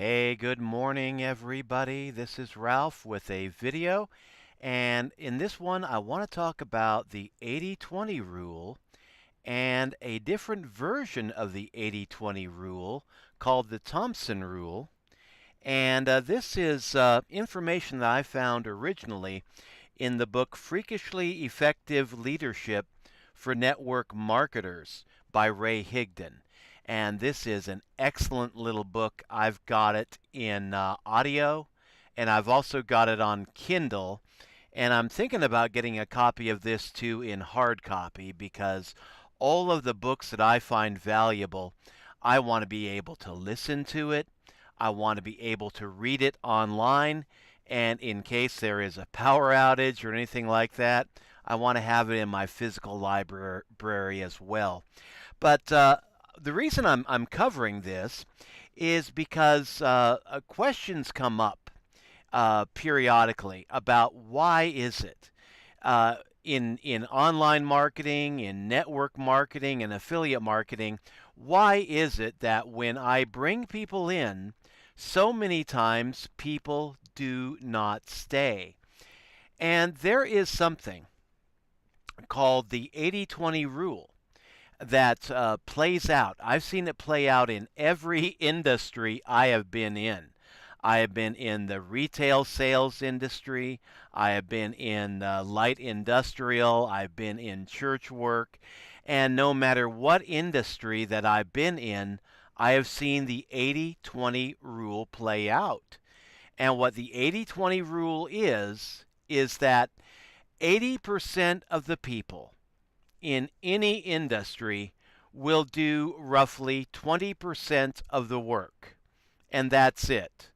Hey, good morning, everybody. This is Ralph with a video. And in this one, I want to talk about the 80-20 rule and a different version of the 80-20 rule called the Thompson Rule. And this is information that I found originally in the book Freakishly Effective Leadership for Network Marketers by Ray Higdon. And this is an excellent little book. I've got it in audio, and I've also got it on Kindle. And I'm thinking about getting a copy of this too in hard copy because all of the books that I find valuable, I want to be able to listen to it. I want to be able to read it online. And in case there is a power outage or anything like that, I want to have it in my physical library as well. But the reason I'm covering this is because questions come up periodically about why is it in online marketing, in network marketing, and affiliate marketing, why is it that when I bring people in, so many times people do not stay? And there is something called the 80-20 rule that plays out. I've seen it play out in every industry I have been in. I have been in the retail sales industry. I have been in light industrial. I've been in church work. And no matter what industry that I've been in, I have seen the 80-20 rule play out. And what the 80-20 rule is that 80% of the people in any industry will do roughly 20% of the work. And that's it.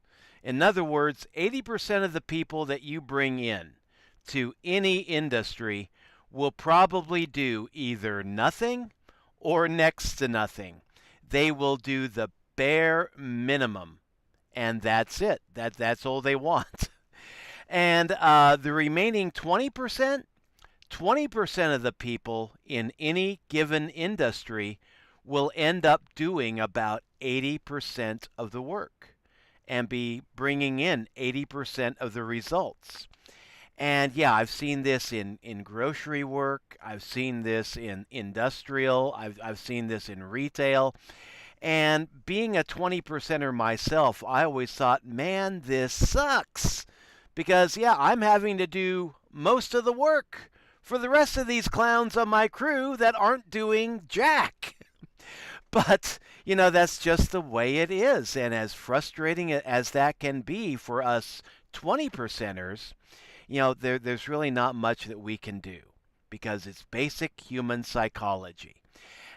In other words, 80% of the people that you bring in to any industry will probably do either nothing or next to nothing. They will do the bare minimum, and that's it. That's all they want. And the remaining 20%, 20% of the people in any given industry will end up doing about 80% of the work and be bringing in 80% of the results. And yeah, I've seen this in grocery work. I've seen this in industrial. I've seen this in retail. And being a 20%er myself, I always thought, man, this sucks. Because, yeah, I'm having to do most of the work for the rest of these clowns on my crew that aren't doing jack. But, that's just the way it is. And as frustrating as that can be for us 20%ers, there's really not much that we can do because it's basic human psychology.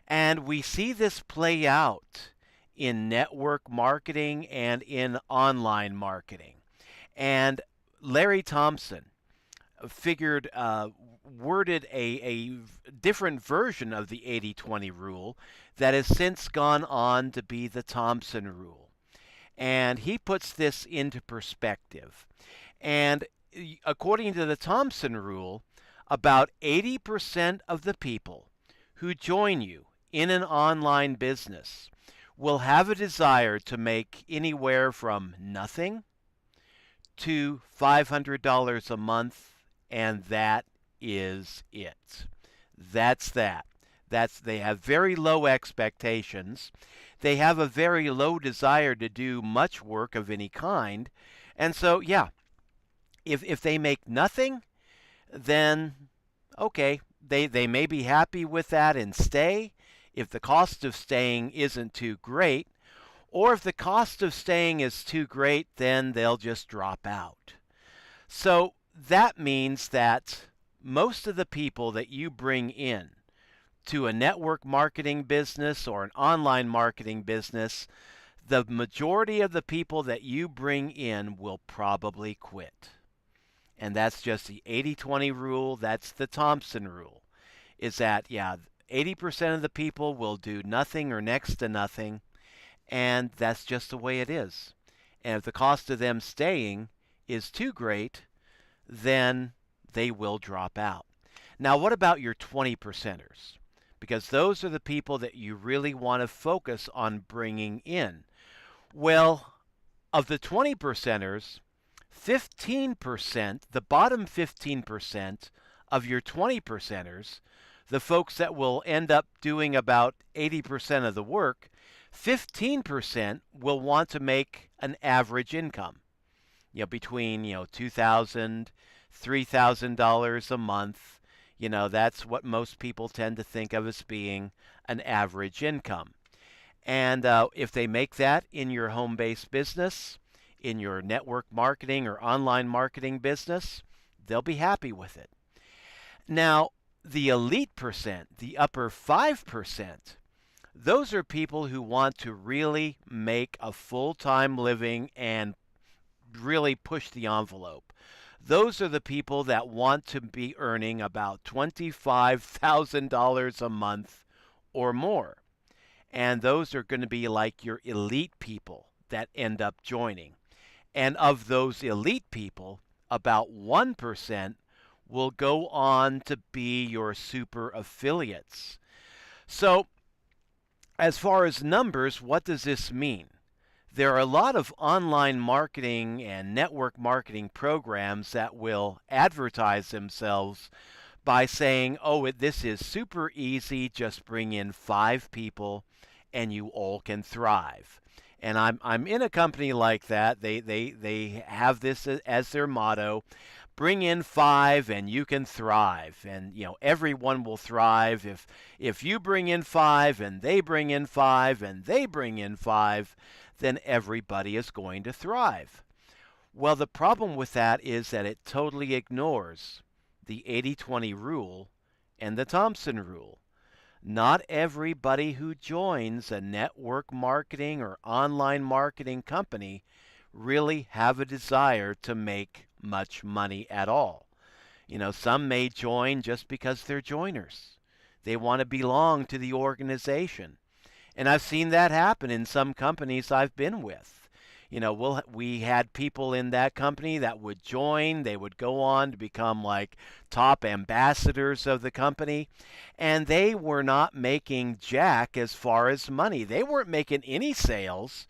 And we see this play out in network marketing and in online marketing. And Larry Thompson worded a different version of the 80-20 rule that has since gone on to be the Thompson Rule. And he puts this into perspective. And according to the Thompson Rule, about 80% of the people who join you in an online business will have a desire to make anywhere from nothing to $500 a month, and that is it. That's that. They have very low expectations. They have a very low desire to do much work of any kind. And so, yeah, if they make nothing, then okay, they may be happy with that and stay if the cost of staying isn't too great. Or if the cost of staying is too great, then they'll just drop out. So that means that most of the people that you bring in to a network marketing business or an online marketing business, the majority of the people that you bring in will probably quit. And that's just the 80-20 rule. That's the Thompson Rule. Is that, yeah, 80% of the people will do nothing or next to nothing. And that's just the way it is. And if the cost of them staying is too great, then they will drop out. Now, what about your 20%ers? Because those are the people that you really want to focus on bringing in. Well, Of the 20 percenters, 15%, the bottom 15% of your 20 percenters, the folks that will end up doing about 80% of the work, 15% will want to make an average income, between, $2,000, $3,000 a month. That's what most people tend to think of as being an average income. And if they make that in your home-based business, in your network marketing or online marketing business, they'll be happy with it. Now, the elite percent, the upper 5%, those are people who want to really make a full-time living and really push the envelope. Those are the people that want to be earning about $25,000 a month or more. And those are going to be like your elite people that end up joining. And of those elite people, about 1% will go on to be your super affiliates. So, as far as numbers, what does this mean? There are a lot of online marketing and network marketing programs that will advertise themselves by saying, oh, this is super easy, just bring in 5 people and you all can thrive. And I'm in a company like that. They have this as their motto: bring in 5 and you can thrive. And everyone will thrive if you bring in 5 and they bring in 5 and they bring in 5, then everybody is going to thrive. Well, the problem with that is that it totally ignores the 80-20 rule and the Thompson Rule. Not everybody who joins a network marketing or online marketing company really have a desire to make much money at all. Some may join just because they're joiners. They want to belong to the organization. And I've seen that happen in some companies I've been with. We had people in that company that would join. They would go on to become like top ambassadors of the company. And they were not making jack as far as money. They weren't making any sales,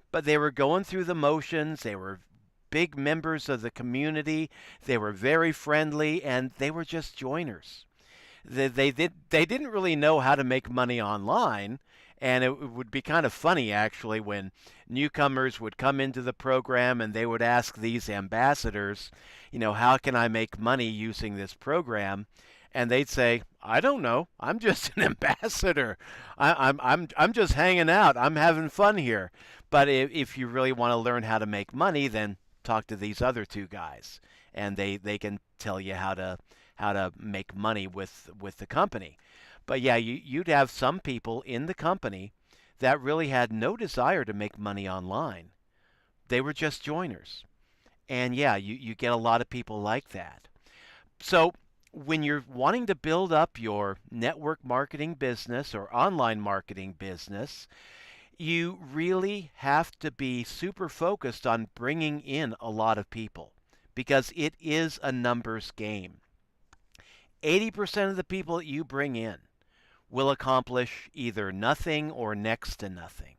but they were going through the motions. They were big members of the community. They were very friendly, and they were just joiners. They didn't really know how to make money online. And it would be kind of funny, actually, when newcomers would come into the program and they would ask these ambassadors, how can I make money using this program? And they'd say, I don't know. I'm just an ambassador. I'm just hanging out. I'm having fun here. But if you really want to learn how to make money, then talk to these other 2 guys, and they can tell you how to make money with the company. But yeah, you'd have some people in the company that really had no desire to make money online. They were just joiners. And yeah, you get a lot of people like that. So when you're wanting to build up your network marketing business or online marketing business, you really have to be super focused on bringing in a lot of people, because it is a numbers game. 80% of the people that you bring in will accomplish either nothing or next to nothing.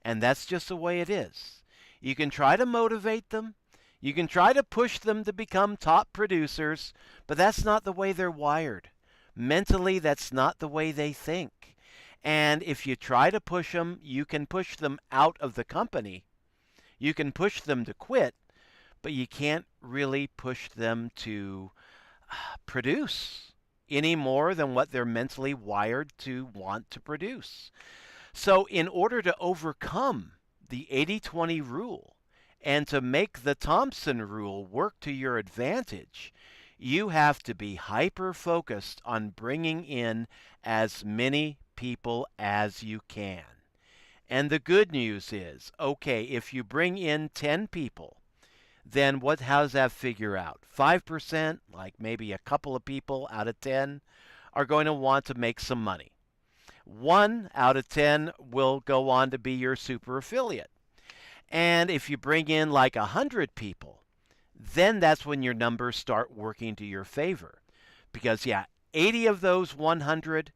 And that's just the way it is. You can try to motivate them. You can try to push them to become top producers, but that's not the way they're wired. Mentally, that's not the way they think. And if you try to push them, you can push them out of the company. You can push them to quit, but you can't really push them to produce any more than what they're mentally wired to want to produce. So in order to overcome the 80-20 rule and to make the Thompson Rule work to your advantage, you have to be hyper-focused on bringing in as many people as you can. And the good news is, okay, if you bring in 10 people, then how does that figure out? 5%, like maybe a couple of people out of 10, are going to want to make some money. 1 out of 10 will go on to be your super affiliate. And if you bring in like 100 people, then that's when your numbers start working to your favor. Because, yeah, 80 of those 100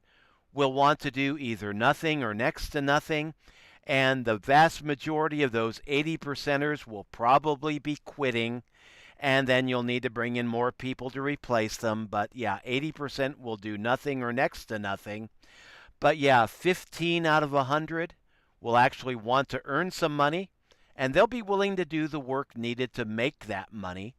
will want to do either nothing or next to nothing. And the vast majority of those 80 percenters will probably be quitting, and then you'll need to bring in more people to replace them. But yeah, 80% will do nothing or next to nothing. But yeah, 15 out of 100 will actually want to earn some money, and they'll be willing to do the work needed to make that money.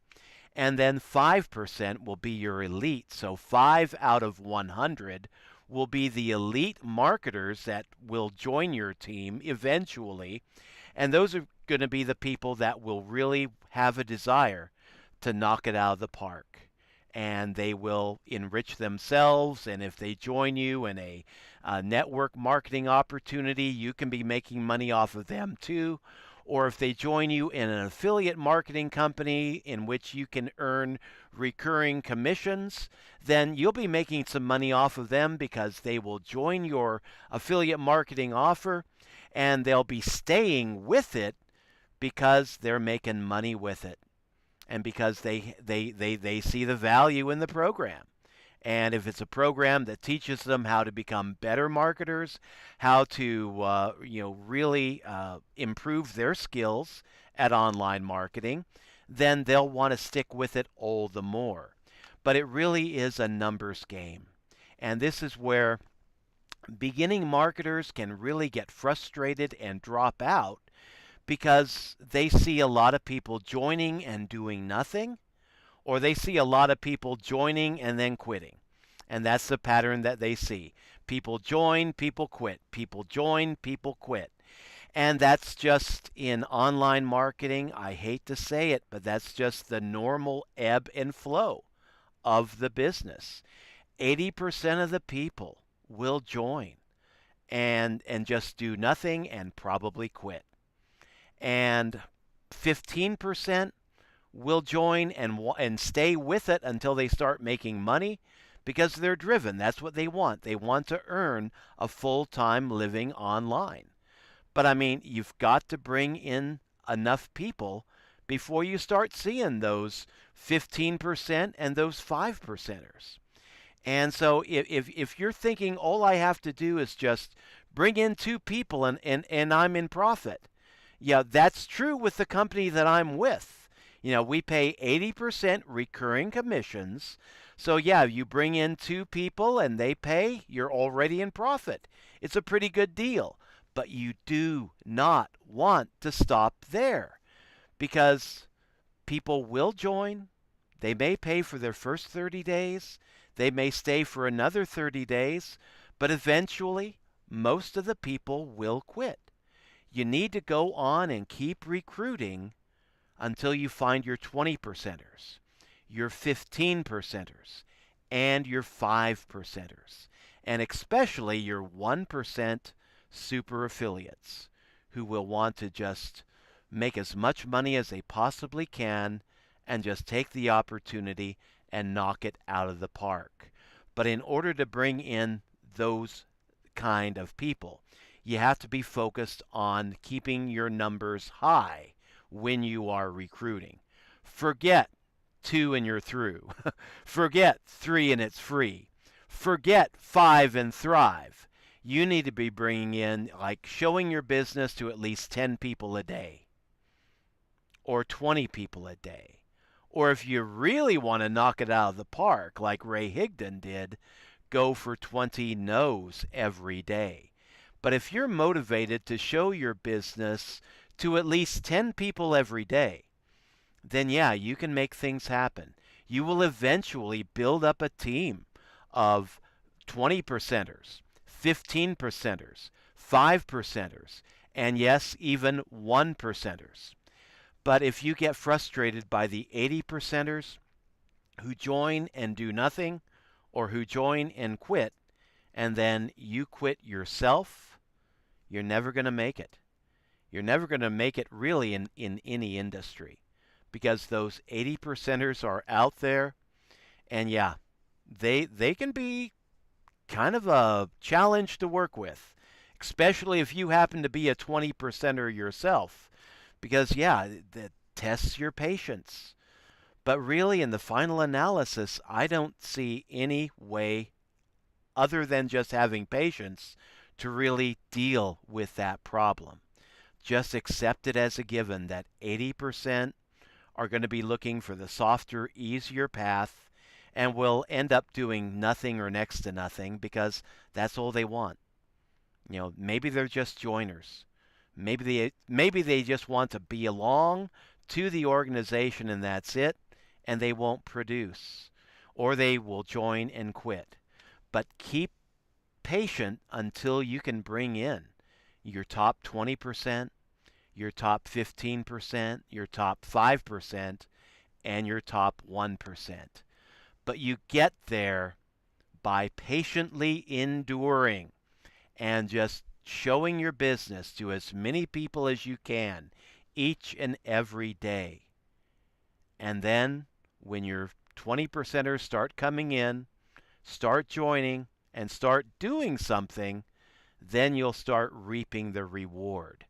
And then 5% will be your elite. So 5 out of 100 will be the elite marketers that will join your team eventually. And those are going to be the people that will really have a desire to knock it out of the park. And they will enrich themselves. And if they join you in a network marketing opportunity, you can be making money off of them too. Or if they join you in an affiliate marketing company in which you can earn recurring commissions, then you'll be making some money off of them because they will join your affiliate marketing offer and they'll be staying with it because they're making money with it and because they see the value in the program. And if it's a program that teaches them how to become better marketers, how to really improve their skills at online marketing, then they'll want to stick with it all the more. But it really is a numbers game. And this is where beginning marketers can really get frustrated and drop out because they see a lot of people joining and doing nothing, or they see a lot of people joining and then quitting. And that's the pattern that they see. People join, people quit. People join, people quit. And that's just in online marketing. I hate to say it, but that's just the normal ebb and flow of the business. 80% of the people will join and just do nothing and probably quit. And 15% will join and stay with it until they start making money because they're driven. That's what they want. They want to earn a full-time living online. But I mean, you've got to bring in enough people before you start seeing those 15% and those 5%ers. And so if you're thinking all I have to do is just bring in 2 people and I'm in profit, yeah, that's true with the company that I'm with. We pay 80% recurring commissions. So yeah, you bring in 2 people and they pay, you're already in profit. It's a pretty good deal. But you do not want to stop there because people will join. They may pay for their first 30 days. They may stay for another 30 days. But eventually, most of the people will quit. You need to go on and keep recruiting until you find your 20%ers, your 15%ers, and your 5%ers, and especially your 1% super affiliates who will want to just make as much money as they possibly can and just take the opportunity and knock it out of the park. But in order to bring in those kind of people, you have to be focused on keeping your numbers high when you are recruiting. Forget 2 and you're through. Forget 3 and it's free. Forget 5 and thrive. You need to be bringing in, like, showing your business to at least 10 people a day or 20 people a day. Or if you really want to knock it out of the park, like Ray Higdon did, go for 20 no's every day. But if you're motivated to show your business to at least 10 people every day, then yeah, you can make things happen. You will eventually build up a team of 20%ers, 15%ers, 5%ers, and yes, even 1%ers. But if you get frustrated by the 80%ers who join and do nothing, or who join and quit, and then you quit yourself, you're never going to make it. You're never going to make it really in any industry because those 80%ers are out there, and yeah, they can be kind of a challenge to work with, especially if you happen to be a 20%er yourself, because yeah, that tests your patience. But really, in the final analysis, I don't see any way other than just having patience to really deal with that problem. Just accept it as a given that 80% are going to be looking for the softer, easier path and will end up doing nothing or next to nothing because that's all they want. Maybe they're just joiners. Maybe they just want to be along to the organization and that's it, and they won't produce. Or they will join and quit. But keep patient until you can bring in your top 20%, your top 15%, your top 5%, and your top 1%. But you get there by patiently enduring and just showing your business to as many people as you can each and every day. And then when your 20%ers start coming in, start joining, and start doing something, then you'll start reaping the reward.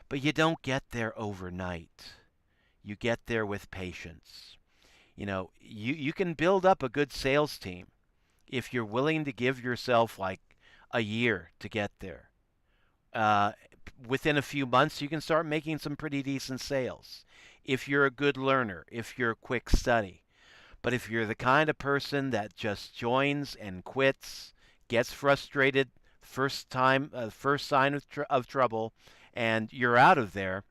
But you don't get there overnight. You get there with patience. You can build up a good sales team if you're willing to give yourself like a year to get there. Within a few months, you can start making some pretty decent sales. If you're a good learner, if you're a quick study. But if you're the kind of person that just joins and quits, gets frustrated, first sign of trouble, and you're out of there,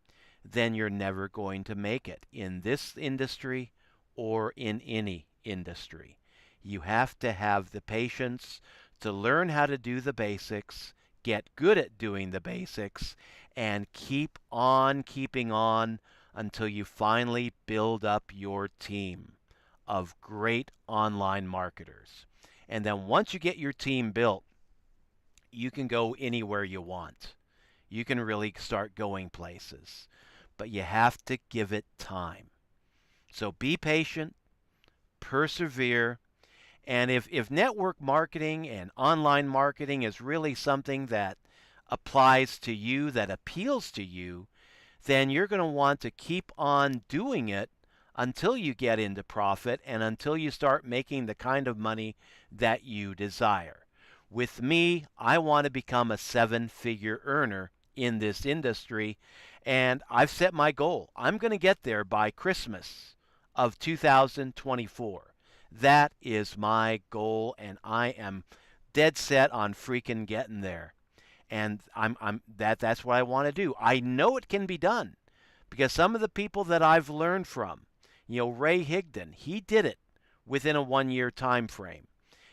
then you're never going to make it in this industry or in any industry. You have to have the patience to learn how to do the basics, get good at doing the basics, and keep on keeping on until you finally build up your team of great online marketers. And then once you get your team built, you can go anywhere you want. You can really start going places. But you have to give it time. So be patient, persevere, and if network marketing and online marketing is really something that applies to you, that appeals to you, then you're going to want to keep on doing it until you get into profit and until you start making the kind of money that you desire. With me, I want to become a 7-figure earner in this industry, and I've set my goal. I'm going to get there by Christmas of 2024. That is my goal, and I am dead set on freaking getting there. And that's what I want to do. I know it can be done because some of the people that I've learned from, Ray Higdon, he did it within a 1-year time frame.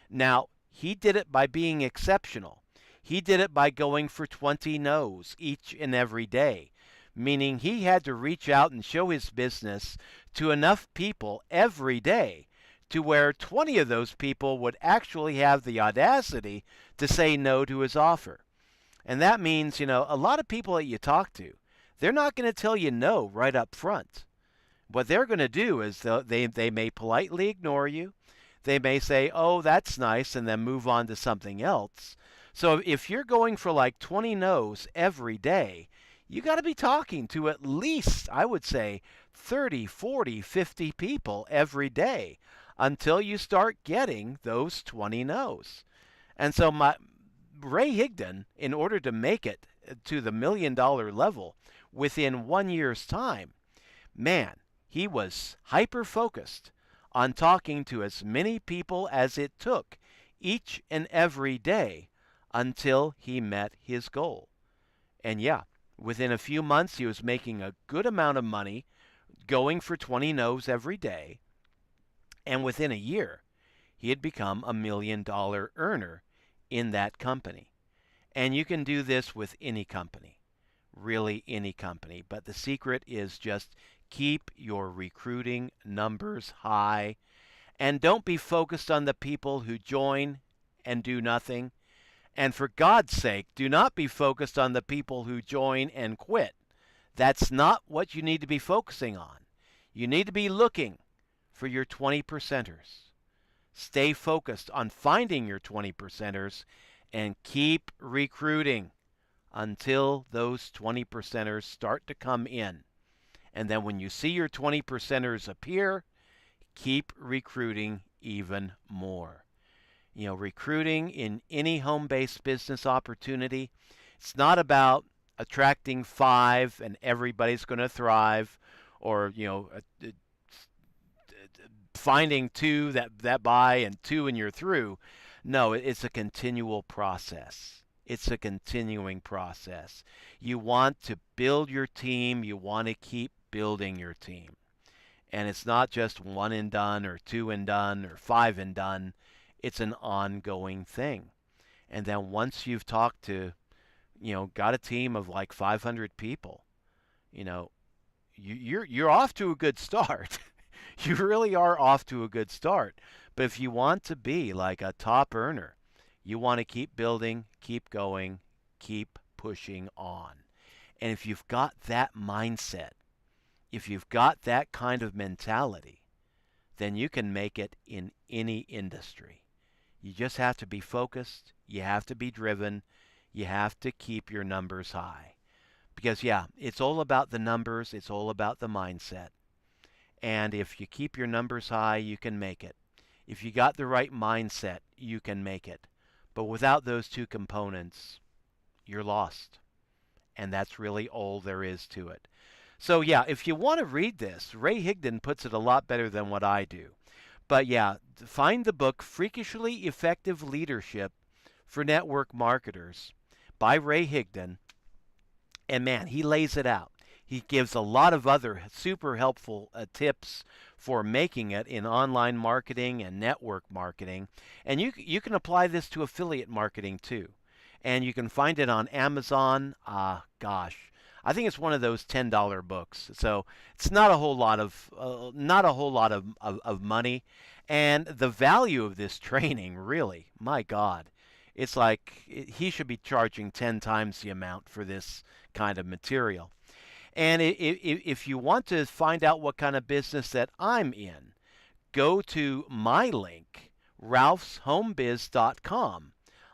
Now, he did it by being exceptional. He did it by going for 20 no's each and every day, meaning he had to reach out and show his business to enough people every day to where 20 of those people would actually have the audacity to say no to his offer. And that means, a lot of people that you talk to, they're not going to tell you no right up front. What they're going to do is they may politely ignore you. They may say, oh, that's nice, and then move on to something else. So if you're going for like 20 no's every day, you got to be talking to at least, I would say, 30, 40, 50 people every day until you start getting those 20 no's. And so Ray Higdon, in order to make it to the $1 million level within 1 year's time, man, he was hyper-focused on talking to as many people as it took each and every day until he met his goal. And yeah, within a few months, he was making a good amount of money going for 20 no's every day. And within a year, he had become a $1 million earner in that company. And you can do this with any company, really any company. But the secret is just keep your recruiting numbers high and don't be focused on the people who join and do nothing. And for God's sake, do not be focused on the people who join and quit. That's not what you need to be focusing on. You need to be looking for your 20%ers. Stay focused on finding your 20%ers and keep recruiting until those 20%ers start to come in. And then when you see your 20%ers appear, keep recruiting even more. Recruiting in any home-based business opportunity, it's not about attracting 5 and everybody's going to thrive, or finding 2 that buy and 2 and you're through. No, it's a continual process. It's a continuing process. You want to build your team. You want to keep building your team. And it's not just 1 and done or 2 and done or 5 and done. It's an ongoing thing. And then once you've talked to, got a team of like 500 people, you're off to a good start. You really are off to a good start. But if you want to be like a top earner, you want to keep building, keep going, keep pushing on. And if you've got that mindset, if you've got that kind of mentality, then you can make it in any industry. You just have to be focused. You have to be driven. You have to keep your numbers high. Because, yeah, it's all about the numbers. It's all about the mindset. And if you keep your numbers high, you can make it. If you got the right mindset, you can make it. But without those 2 components, you're lost. And that's really all there is to it. So, yeah, if you want to read this, Ray Higdon puts it a lot better than what I do. But, yeah, find the book Freakishly Effective Leadership for Network Marketers by Ray Higdon. And, man, he lays it out. He gives a lot of other super helpful tips for making it in online marketing and network marketing. And you can apply this to affiliate marketing too. And you can find it on Amazon. Gosh, I think it's one of those $10 books. So it's not a whole lot of money. And the value of this training, really, my God, it's like he should be charging 10 times the amount for this kind of material. And if you want to find out what kind of business that I'm in, go to my link, ralphshomebiz.com.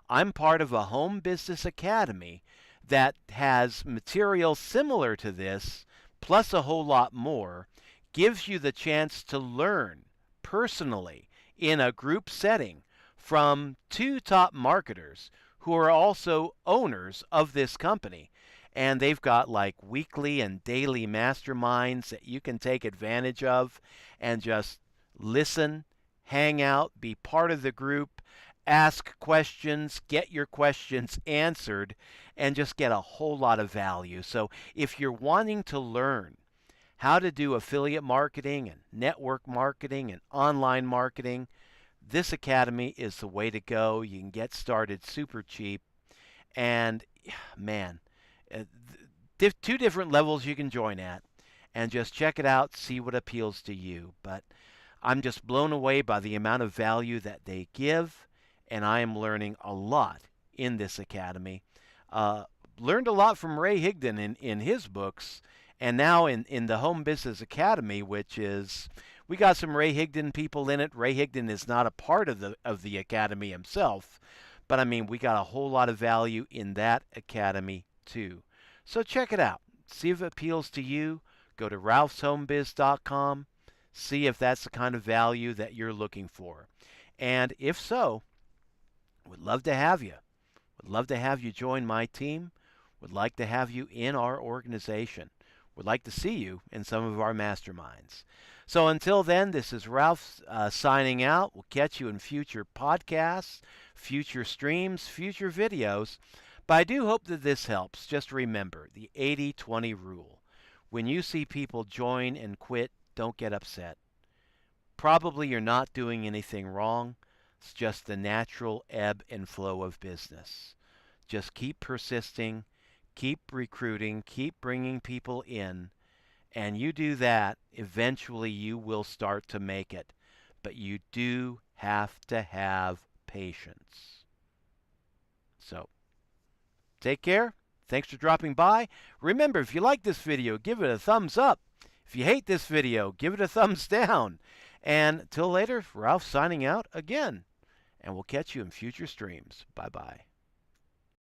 I'm part of a home business academy that has material similar to this, plus a whole lot more, gives you the chance to learn personally in a group setting from 2 top marketers who are also owners of this company. And they've got like weekly and daily masterminds that you can take advantage of and just listen, hang out, be part of the group, ask questions, get your questions answered, and just get a whole lot of value. So if you're wanting to learn how to do affiliate marketing and network marketing and online marketing, this academy is the way to go. You can get started super cheap. And man, 2 different levels you can join at, and just check it out, see what appeals to you. But I'm just blown away by the amount of value that they give, and I am learning a lot in this academy. Learned a lot from Ray Higdon in his books, and now in the Home Business Academy, which is, we got some Ray Higdon people in it. Ray Higdon is not a part of the academy himself, but I mean, we got a whole lot of value in that academy too. So check it out. See if it appeals to you. Go to ralphshomebiz.com. See if that's the kind of value that you're looking for. And if so, would love to have you. Would love to have you join my team. Would like to have you in our organization. Would like to see you in some of our masterminds. So until then, this is Ralph signing out. We'll catch you in future podcasts, future streams, future videos. But I do hope that this helps. Just remember the 80-20 rule. When you see people join and quit, don't get upset. Probably you're not doing anything wrong. It's just the natural ebb and flow of business. Just keep persisting, keep recruiting, keep bringing people in, and you do that, eventually you will start to make it. But you do have to have patience. So, take care. Thanks for dropping by. Remember, if you like this video, give it a thumbs up. If you hate this video, give it a thumbs down. And till later, Ralph signing out again. And we'll catch you in future streams. Bye-bye.